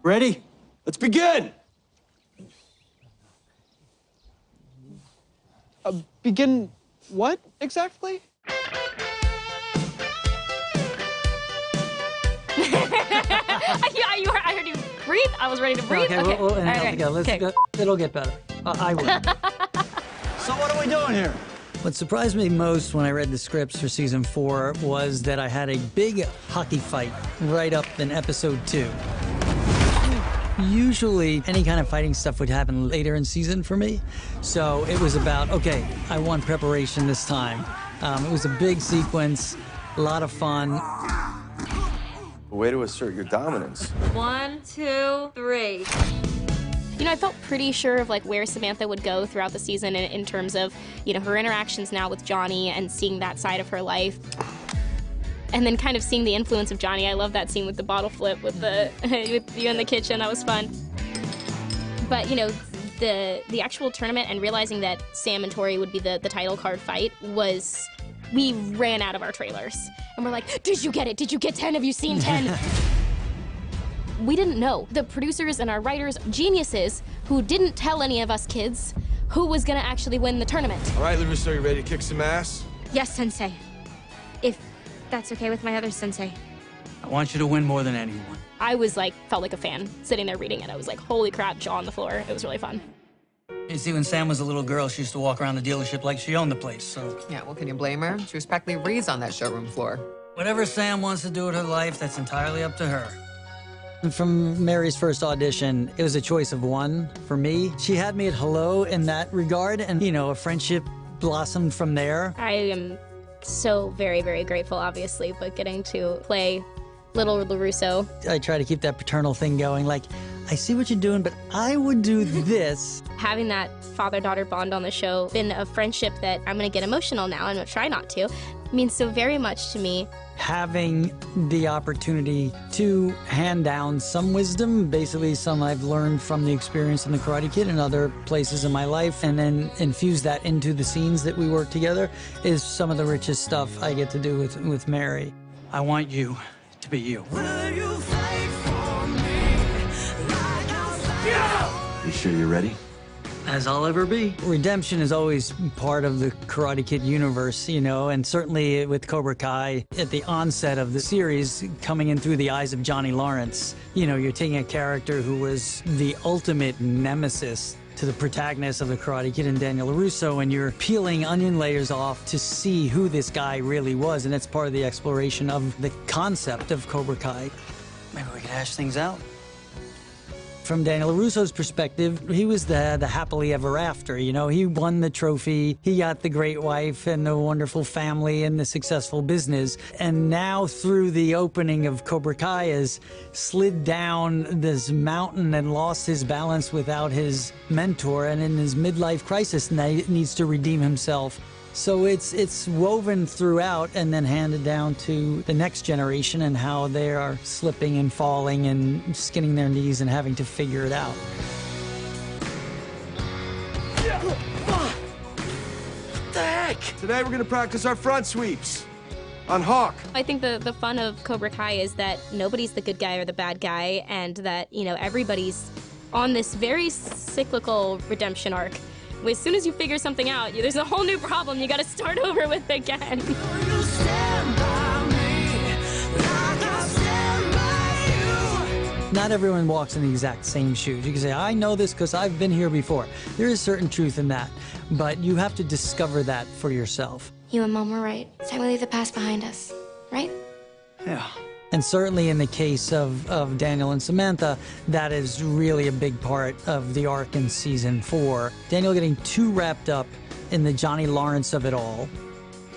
Ready? Let's begin! Begin what, exactly? Yeah, I heard you breathe. I was ready to breathe. Okay, Okay. we'll inhale together. Let's go. It'll get better. I will. So what are we doing here? What surprised me most when I read the scripts for season 4 was that I had a big hockey fight right up in episode 2. Usually, any kind of fighting stuff would happen later in season for me. So it was about, okay, I want preparation this time. It was a big sequence, a lot of fun. A way to assert your dominance. 1, 2, 3. You know, I felt pretty sure of like where Samantha would go throughout the season in terms of, you know, her interactions now with Johnny and seeing that side of her life. And then kind of seeing the influence of Johnny. I love that scene with the bottle flip with the with you in the kitchen. That was fun. But you know, the actual tournament and realizing that Sam and Tori would be the title card fight was, we ran out of our trailers and we're like, did you get it? Did you get 10? Have you seen 10? We didn't know. The producers and our writers, geniuses, who didn't tell any of us kids who was gonna actually win the tournament. All right, LaRusso, you ready to kick some ass? Yes, Sensei. If that's okay with my other Sensei. I want you to win more than anyone. I was like, felt like a fan sitting there reading it. I was like, holy crap, jaw on the floor. It was really fun. You see, when Sam was a little girl, she used to walk around the dealership like she owned the place, so... Yeah, well, can you blame her? She was practically Reese on that showroom floor. Whatever Sam wants to do with her life, that's entirely up to her. From Mary's first audition, it was a choice of one for me. She had me at hello in that regard, and, you know, a friendship blossomed from there. I am so very, very grateful, obviously, but getting to play little LaRusso. I try to keep that paternal thing going, like, I see what you're doing, but I would do this. Having that father-daughter bond on the show, been a friendship that I'm gonna get emotional now, and I'm gonna try not to, means so very much to me. Having the opportunity to hand down some wisdom, basically some I've learned from the experience in the Karate Kid and other places in my life, and then infuse that into the scenes that we work together, is some of the richest stuff I get to do with Mary. I want you to be you. You sure you're ready? As I'll ever be. Redemption is always part of the Karate Kid universe, you know, and certainly with Cobra Kai, at the onset of the series, coming in through the eyes of Johnny Lawrence, you know, you're taking a character who was the ultimate nemesis to the protagonist of the Karate Kid and Daniel LaRusso, and you're peeling onion layers off to see who this guy really was, and that's part of the exploration of the concept of Cobra Kai. Maybe we could hash things out. From Daniel LaRusso's perspective, he was the happily ever after, you know? He won the trophy, he got the great wife and the wonderful family and the successful business. And now through the opening of Cobra Kai has slid down this mountain and lost his balance without his mentor, and in his midlife crisis needs to redeem himself. So it's woven throughout and then handed down to the next generation and how they are slipping and falling and skinning their knees and having to figure it out. What the heck? Today we're gonna practice our front sweeps on Hawk. I think the fun of Cobra Kai is that nobody's the good guy or the bad guy, and that, you know, everybody's on this very cyclical redemption arc. As soon as you figure something out, there's a whole new problem you gotta start over with again. Not everyone walks in the exact same shoes. You can say, I know this because I've been here before. There is certain truth in that, but you have to discover that for yourself. You and Mom were right. It's time we leave the past behind us, right? Yeah. And certainly in the case of Daniel and Samantha, that is really a big part of the arc in season 4. Daniel getting too wrapped up in the Johnny Lawrence of it all.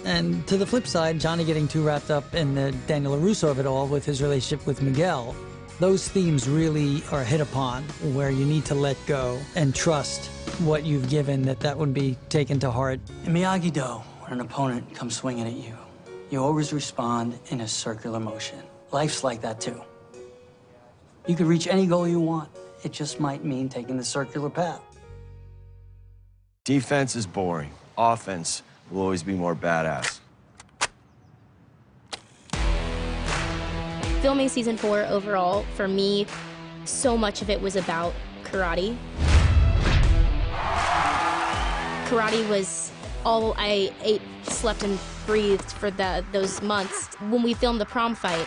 And to the flip side, Johnny getting too wrapped up in the Daniel LaRusso of it all with his relationship with Miguel. Those themes really are hit upon, where you need to let go and trust what you've given, that would be taken to heart. In Miyagi-Do, when an opponent comes swinging at you, you always respond in a circular motion. Life's like that, too. You could reach any goal you want. It just might mean taking the circular path. Defense is boring. Offense will always be more badass. Filming season 4 overall, for me, so much of it was about karate. Karate was all I ate, slept, and breathed for those months. When we filmed the prom fight,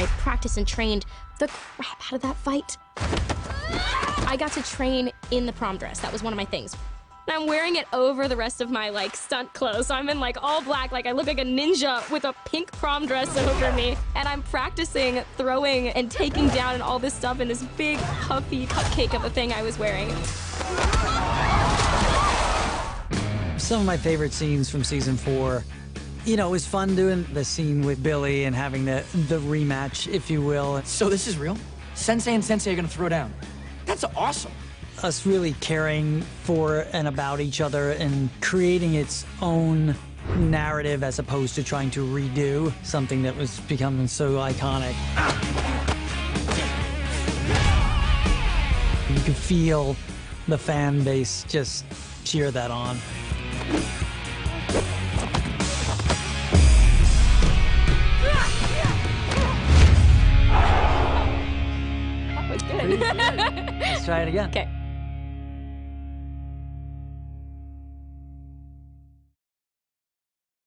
I practiced and trained the crap out of that fight. I got to train in the prom dress. That was one of my things. And I'm wearing it over the rest of my stunt clothes. So I'm in all black, I look like a ninja with a pink prom dress over me. And I'm practicing throwing and taking down and all this stuff in this big puffy cupcake of a thing I was wearing. Some of my favorite scenes from season 4, it was fun doing the scene with Billy and having the rematch, if you will. So this is real? Sensei and Sensei are gonna throw down. That's awesome. Us really caring for and about each other and creating its own narrative as opposed to trying to redo something that was becoming so iconic. You could feel the fan base just cheer that on. That was good. Let's try it again. Okay.